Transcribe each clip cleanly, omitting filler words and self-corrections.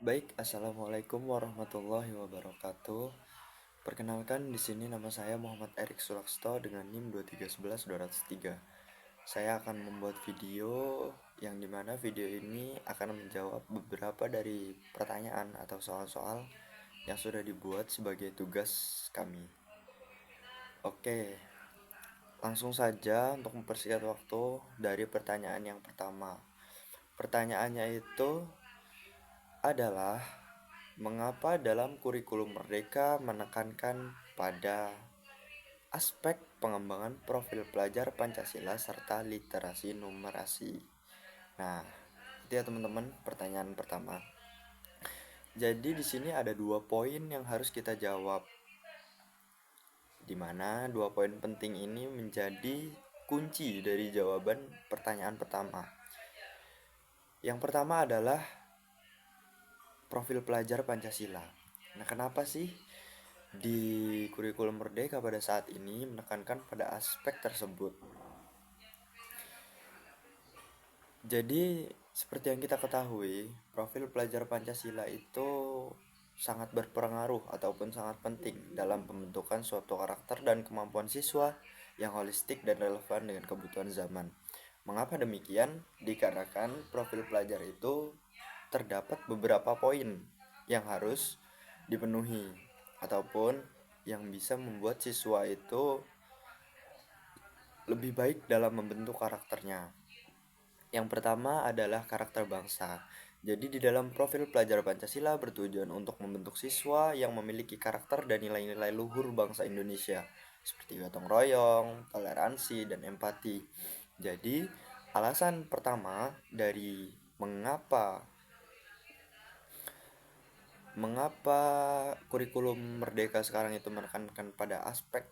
Baik, assalamualaikum warahmatullahi wabarakatuh. Perkenalkan, di sini nama saya Muhammad Erik Sulaksto dengan NIM 2311203. Saya akan membuat video yang dimana video ini akan menjawab beberapa dari pertanyaan atau soal-soal yang sudah dibuat sebagai tugas kami. Oke, langsung saja untuk mempersingkat waktu dari pertanyaan yang pertama. Pertanyaannya itu adalah mengapa dalam kurikulum Merdeka menekankan pada aspek pengembangan profil pelajar Pancasila serta literasi numerasi. Nah, itu ya teman-teman, pertanyaan pertama. Jadi di sini ada 2 poin yang harus kita jawab, di mana 2 poin penting ini menjadi kunci dari jawaban pertanyaan pertama. Yang pertama adalah profil pelajar Pancasila. Nah, kenapa sih di kurikulum Merdeka pada saat ini menekankan pada aspek tersebut? Jadi, seperti yang kita ketahui, profil pelajar Pancasila itu sangat berpengaruh ataupun sangat penting dalam pembentukan suatu karakter dan kemampuan siswa yang holistik dan relevan dengan kebutuhan zaman. Mengapa demikian? Dikarenakan profil pelajar itu terdapat beberapa poin yang harus dipenuhi ataupun yang bisa membuat siswa itu lebih baik dalam membentuk karakternya. Yang pertama adalah karakter bangsa. Jadi di dalam profil pelajar Pancasila bertujuan untuk membentuk siswa yang memiliki karakter dan nilai-nilai luhur bangsa Indonesia seperti gotong royong, toleransi, dan empati. Jadi alasan pertama dari mengapa mengapa kurikulum Merdeka sekarang itu menekankan pada aspek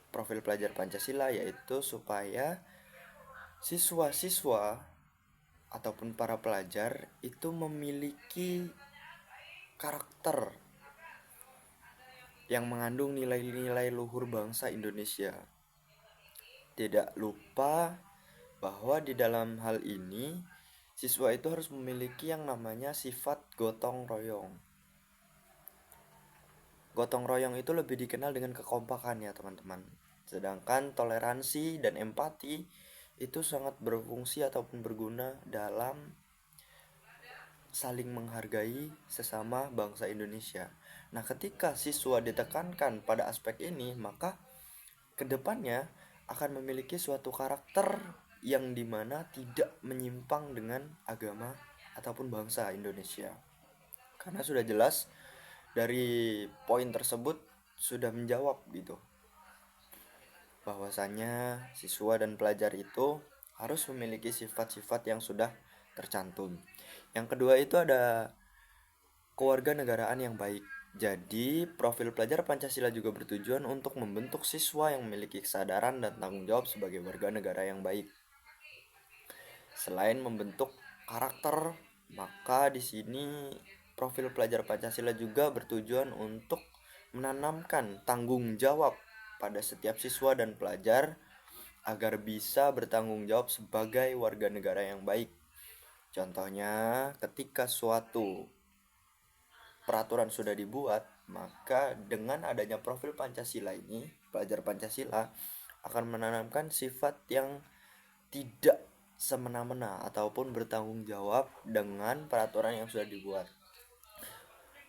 profil pelajar Pancasila, yaitu supaya siswa-siswa ataupun para pelajar itu memiliki karakter yang mengandung nilai-nilai luhur bangsa Indonesia. Tidak lupa bahwa di dalam hal ini siswa itu harus memiliki yang namanya sifat gotong royong. Gotong royong itu lebih dikenal dengan kekompakan ya teman-teman. Sedangkan toleransi dan empati itu sangat berfungsi ataupun berguna dalam saling menghargai sesama bangsa Indonesia. Nah, ketika siswa ditekankan pada aspek ini, maka kedepannya akan memiliki suatu karakter yang dimana tidak menyimpang dengan agama ataupun bangsa Indonesia. Karena sudah jelas dari poin tersebut sudah menjawab gitu, bahwasanya siswa dan pelajar itu harus memiliki sifat-sifat yang sudah tercantum. Yang kedua itu ada kewarganegaraan yang baik. Jadi, profil pelajar Pancasila juga bertujuan untuk membentuk siswa yang memiliki kesadaran dan tanggung jawab sebagai warga negara yang baik. Selain membentuk karakter, maka di sini profil pelajar Pancasila juga bertujuan untuk menanamkan tanggung jawab pada setiap siswa dan pelajar agar bisa bertanggung jawab sebagai warga negara yang baik. Contohnya, ketika suatu peraturan sudah dibuat, maka dengan adanya profil Pancasila ini, pelajar Pancasila akan menanamkan sifat yang tidak semena-mena ataupun bertanggung jawab dengan peraturan yang sudah dibuat.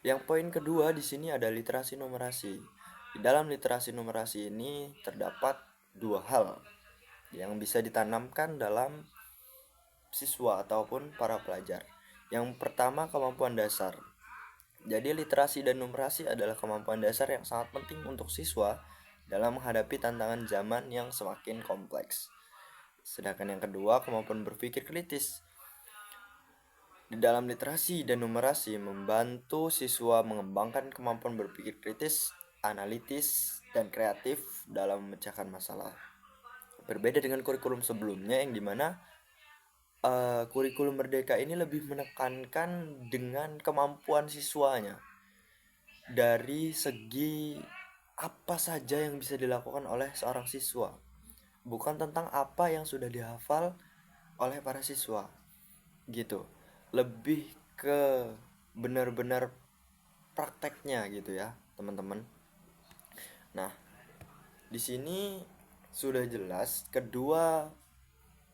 Yang poin kedua di sini ada literasi numerasi. Di dalam literasi numerasi ini terdapat 2 hal yang bisa ditanamkan dalam siswa ataupun para pelajar. Yang pertama, kemampuan dasar. Jadi literasi dan numerasi adalah kemampuan dasar yang sangat penting untuk siswa dalam menghadapi tantangan zaman yang semakin kompleks. Sedangkan yang kedua, kemampuan berpikir kritis. Di dalam literasi dan numerasi membantu siswa mengembangkan kemampuan berpikir kritis, analitis, dan kreatif dalam memecahkan masalah. Berbeda dengan kurikulum sebelumnya yang dimana kurikulum Merdeka ini lebih menekankan dengan kemampuan siswanya dari segi apa saja yang bisa dilakukan oleh seorang siswa, bukan tentang apa yang sudah dihafal oleh para siswa gitu. lebih ke benar-benar prakteknya gitu ya, teman-teman. Nah, di sini sudah jelas kedua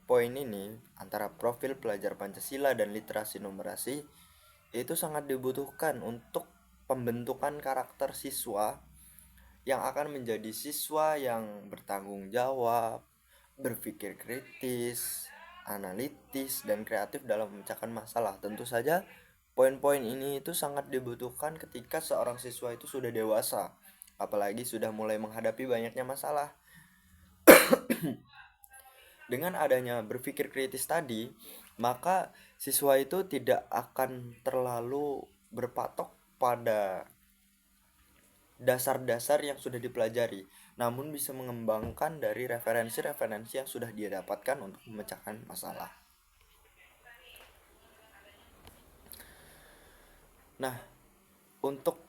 poin ini antara profil pelajar Pancasila dan literasi numerasi itu sangat dibutuhkan untuk pembentukan karakter siswa yang akan menjadi siswa yang bertanggung jawab, berpikir kritis, analitis, dan kreatif dalam memecahkan masalah. Tentu saja poin-poin ini itu sangat dibutuhkan ketika seorang siswa itu sudah dewasa, apalagi sudah mulai menghadapi banyaknya masalah. Dengan adanya berpikir kritis tadi, maka siswa itu tidak akan terlalu berpatok pada dasar-dasar yang sudah dipelajari, namun bisa mengembangkan dari referensi-referensi yang sudah dia dapatkan untuk memecahkan masalah. Nah, untuk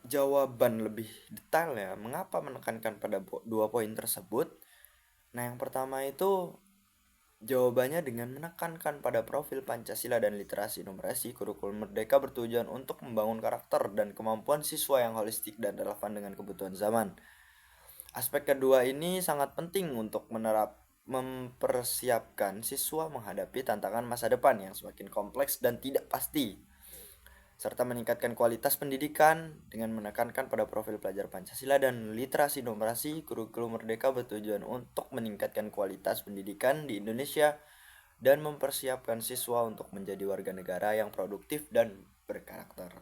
jawaban lebih detail ya, mengapa menekankan pada dua poin tersebut? Nah, yang pertama itu jawabannya dengan menekankan pada profil Pancasila dan literasi numerasi, kurikulum Merdeka bertujuan untuk membangun karakter dan kemampuan siswa yang holistik dan relevan dengan kebutuhan zaman. Aspek kedua ini sangat penting untuk mempersiapkan siswa menghadapi tantangan masa depan yang semakin kompleks dan tidak pasti, serta meningkatkan kualitas pendidikan dengan menekankan pada profil pelajar Pancasila dan literasi numerasi. Kurikulum Merdeka bertujuan untuk meningkatkan kualitas pendidikan di Indonesia dan mempersiapkan siswa untuk menjadi warga negara yang produktif dan berkarakter.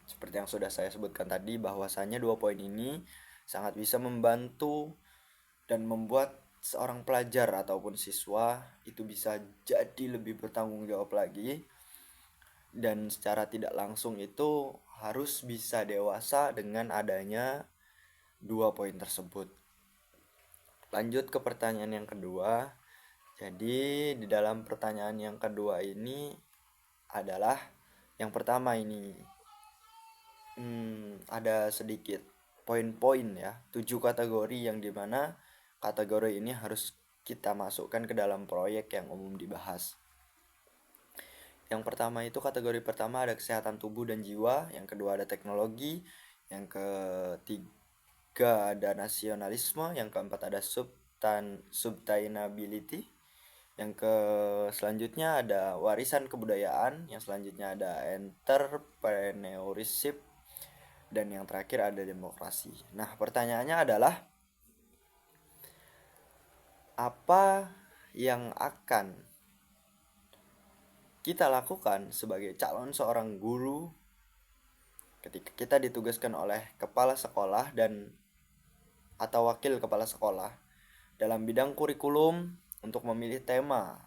Seperti yang sudah saya sebutkan tadi, bahwasanya dua poin ini sangat bisa membantu dan membuat seorang pelajar ataupun siswa itu bisa jadi lebih bertanggung jawab lagi, dan secara tidak langsung itu harus bisa dewasa dengan adanya dua poin tersebut. Lanjut ke pertanyaan yang kedua. Jadi di dalam pertanyaan yang kedua ini adalah yang pertama ini ada sedikit poin-poin ya, 7 kategori yang dimana kategori ini harus kita masukkan ke dalam proyek yang umum dibahas. Yang pertama itu kategori pertama ada kesehatan tubuh dan jiwa, yang kedua ada teknologi, yang ketiga ada nasionalisme, yang keempat ada sustainability, yang selanjutnya ada warisan kebudayaan, yang selanjutnya ada entrepreneurship, dan yang terakhir ada demokrasi. Nah, pertanyaannya adalah apa yang akan kita lakukan sebagai calon seorang guru ketika kita ditugaskan oleh kepala sekolah dan atau wakil kepala sekolah dalam bidang kurikulum untuk memilih tema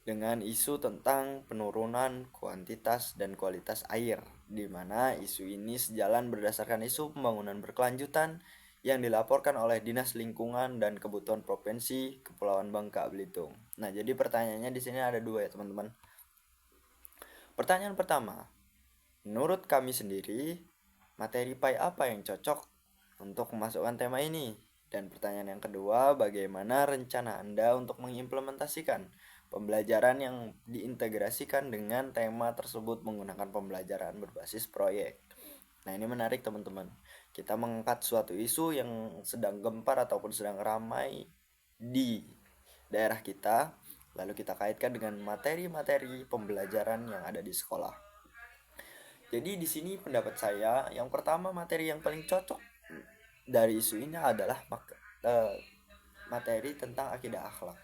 dengan isu tentang penurunan kuantitas dan kualitas air, di mana isu ini sejalan berdasarkan isu pembangunan berkelanjutan yang dilaporkan oleh Dinas Lingkungan dan Kebutuhan Provinsi Kepulauan Bangka Belitung. Nah, jadi pertanyaannya di sini ada dua ya, teman-teman. Pertanyaan pertama, menurut kami sendiri, materi PAI apa yang cocok untuk memasukkan tema ini? Dan pertanyaan yang kedua, bagaimana rencana Anda untuk mengimplementasikan pembelajaran yang diintegrasikan dengan tema tersebut menggunakan pembelajaran berbasis proyek? Nah, ini menarik teman-teman. Kita mengangkat suatu isu yang sedang gempar ataupun sedang ramai di daerah kita, lalu kita kaitkan dengan materi-materi pembelajaran yang ada di sekolah. Jadi di sini pendapat saya, yang pertama materi yang paling cocok dari isu ini adalah materi tentang akidah akhlak,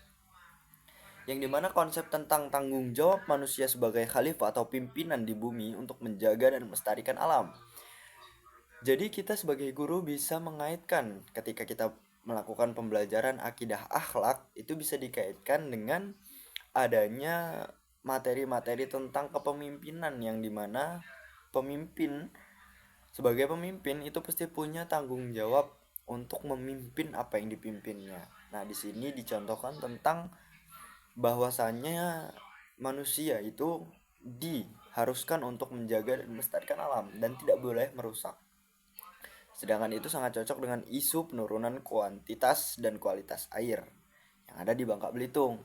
yang dimana konsep tentang tanggung jawab manusia sebagai khalifah atau pimpinan di bumi untuk menjaga dan melestarikan alam. Jadi kita sebagai guru bisa mengaitkan ketika kita melakukan pembelajaran akidah akhlak, itu bisa dikaitkan dengan adanya materi-materi tentang kepemimpinan, yang dimana pemimpin sebagai pemimpin itu pasti punya tanggung jawab untuk memimpin apa yang dipimpinnya. Nah, di sini dicontohkan tentang bahwasannya manusia itu diharuskan untuk menjaga dan melestarikan alam dan tidak boleh merusak. Sedangkan itu sangat cocok dengan isu penurunan kuantitas dan kualitas air yang ada di Bangka Belitung.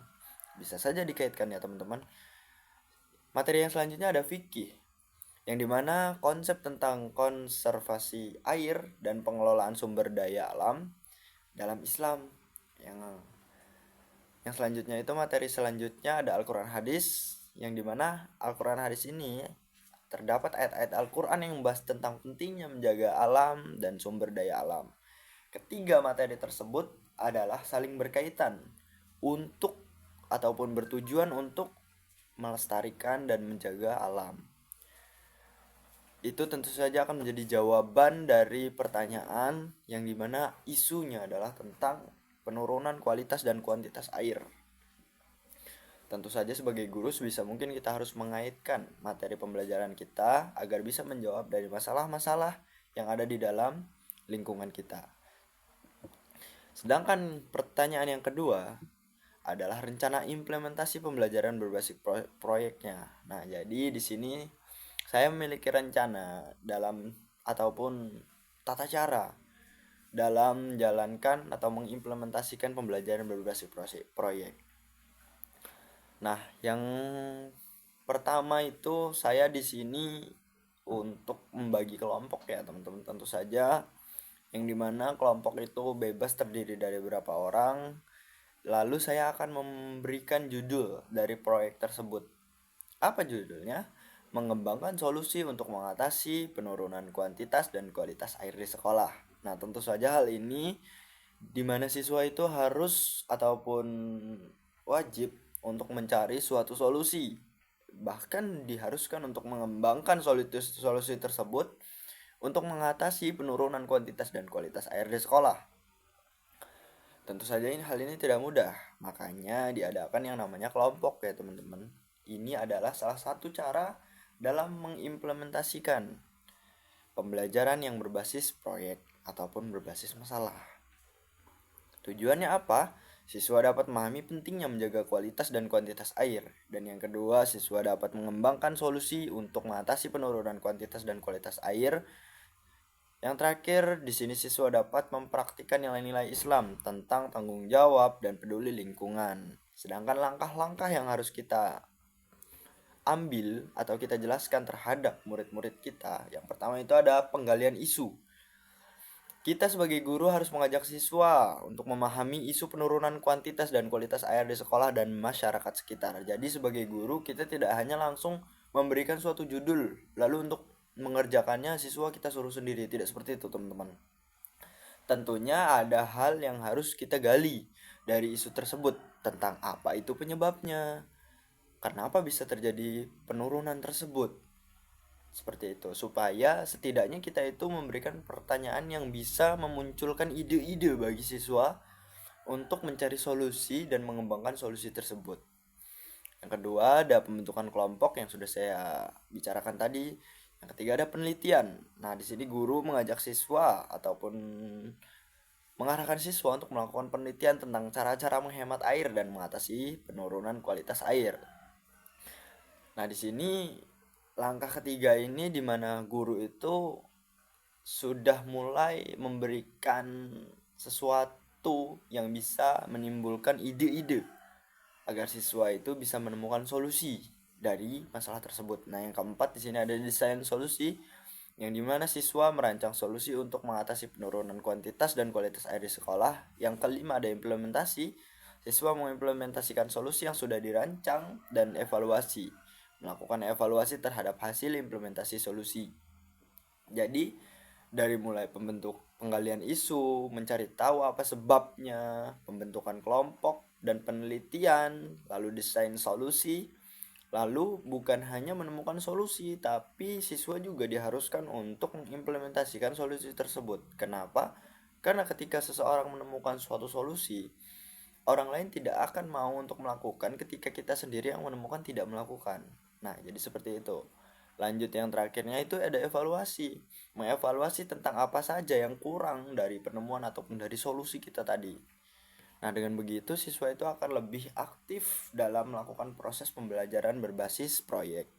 Bisa saja dikaitkan ya teman-teman. Materi yang selanjutnya ada fikih, yang dimana konsep tentang konservasi air dan pengelolaan sumber daya alam dalam Islam. Yang selanjutnya itu materi selanjutnya ada Al-Quran Hadis, yang dimana Al-Quran Hadis ini terdapat ayat-ayat Al-Quran yang membahas tentang pentingnya menjaga alam dan sumber daya alam. Ketiga materi tersebut adalah saling berkaitan untuk ataupun bertujuan untuk melestarikan dan menjaga alam. Itu tentu saja akan menjadi jawaban dari pertanyaan yang dimana isunya adalah tentang penurunan kualitas dan kuantitas air. Tentu saja sebagai guru sebisa mungkin kita harus mengaitkan materi pembelajaran kita agar bisa menjawab dari masalah-masalah yang ada di dalam lingkungan kita. Sedangkan pertanyaan yang kedua adalah rencana implementasi pembelajaran berbasis proyeknya. Nah, jadi di sini saya memiliki rencana dalam ataupun tata cara dalam menjalankan atau mengimplementasikan pembelajaran berbasis proyek. Nah, yang pertama itu saya di sini untuk membagi kelompok ya teman-teman, tentu saja yang dimana kelompok itu bebas terdiri dari beberapa orang. Lalu saya akan memberikan judul dari proyek tersebut. Apa judulnya? Mengembangkan solusi untuk mengatasi penurunan kuantitas dan kualitas air di sekolah. Nah, tentu saja hal ini di mana siswa itu harus ataupun wajib untuk mencari suatu solusi. Bahkan diharuskan untuk mengembangkan solusi tersebut untuk mengatasi penurunan kuantitas dan kualitas air di sekolah. Tentu saja hal ini tidak mudah, makanya diadakan yang namanya kelompok ya teman-teman. Ini adalah salah satu cara dalam mengimplementasikan pembelajaran yang berbasis proyek ataupun berbasis masalah. Tujuannya apa? Siswa dapat memahami pentingnya menjaga kualitas dan kuantitas air. Dan yang kedua, siswa dapat mengembangkan solusi untuk mengatasi penurunan kuantitas dan kualitas air. Yang terakhir, di sini siswa dapat mempraktikkan nilai-nilai Islam tentang tanggung jawab dan peduli lingkungan. Sedangkan langkah-langkah yang harus kita ambil atau kita jelaskan terhadap murid-murid kita, yang pertama itu ada penggalian isu. Kita sebagai guru harus mengajak siswa untuk memahami isu penurunan kuantitas dan kualitas air di sekolah dan masyarakat sekitar. Jadi sebagai guru kita tidak hanya langsung memberikan suatu judul lalu untuk mengerjakannya siswa kita suruh sendiri, tidak seperti itu teman-teman. Tentunya ada hal yang harus kita gali dari isu tersebut, tentang apa itu penyebabnya, kenapa bisa terjadi penurunan tersebut. Seperti itu, supaya setidaknya kita itu memberikan pertanyaan yang bisa memunculkan ide-ide bagi siswa untuk mencari solusi dan mengembangkan solusi tersebut. Yang kedua ada pembentukan kelompok yang sudah saya bicarakan tadi. Yang ketiga ada penelitian. Nah, di sini guru mengajak siswa ataupun mengarahkan siswa untuk melakukan penelitian tentang cara-cara menghemat air dan mengatasi penurunan kualitas air. Nah, di sini langkah ketiga ini di mana guru itu sudah mulai memberikan sesuatu yang bisa menimbulkan ide-ide agar siswa itu bisa menemukan solusi dari masalah tersebut. Nah, yang keempat di sini ada desain solusi, yang dimana siswa merancang solusi untuk mengatasi penurunan kuantitas dan kualitas air di sekolah. Yang kelima ada implementasi, siswa mengimplementasikan solusi yang sudah dirancang, dan evaluasi, melakukan evaluasi terhadap hasil implementasi solusi. Jadi dari mulai penggalian isu, mencari tahu apa sebabnya, pembentukan kelompok dan penelitian, lalu desain solusi. Lalu bukan hanya menemukan solusi, tapi siswa juga diharuskan untuk mengimplementasikan solusi tersebut. Kenapa? Karena ketika seseorang menemukan suatu solusi, orang lain tidak akan mau untuk melakukan ketika kita sendiri yang menemukan tidak melakukan. Nah, jadi seperti itu. Lanjut yang terakhirnya itu ada evaluasi. Mengevaluasi tentang apa saja yang kurang dari penemuan ataupun dari solusi kita tadi. Nah, dengan begitu siswa itu akan lebih aktif dalam melakukan proses pembelajaran berbasis proyek.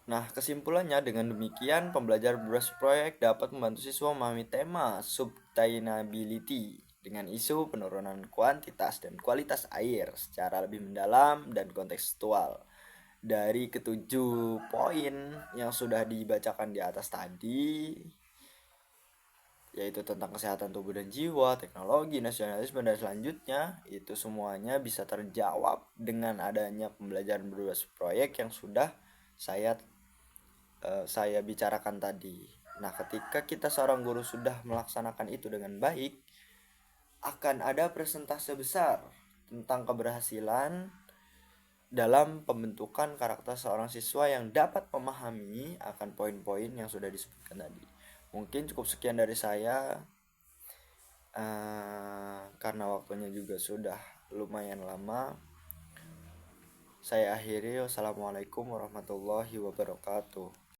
Nah, kesimpulannya dengan demikian pembelajaran berbasis proyek dapat membantu siswa memahami tema sustainability dengan isu penurunan kuantitas dan kualitas air secara lebih mendalam dan kontekstual. Dari ketujuh poin yang sudah dibacakan di atas tadi, yaitu tentang kesehatan tubuh dan jiwa, teknologi, nasionalisme, dan selanjutnya, itu semuanya bisa terjawab dengan adanya pembelajaran berbasis proyek yang sudah saya bicarakan tadi. Nah, ketika kita seorang guru sudah melaksanakan itu dengan baik, akan ada persentase besar tentang keberhasilan dalam pembentukan karakter seorang siswa yang dapat memahami akan poin-poin yang sudah disebutkan tadi. Mungkin cukup sekian dari saya, karena waktunya juga sudah lumayan lama. Saya akhiri. Wassalamualaikum warahmatullahi wabarakatuh.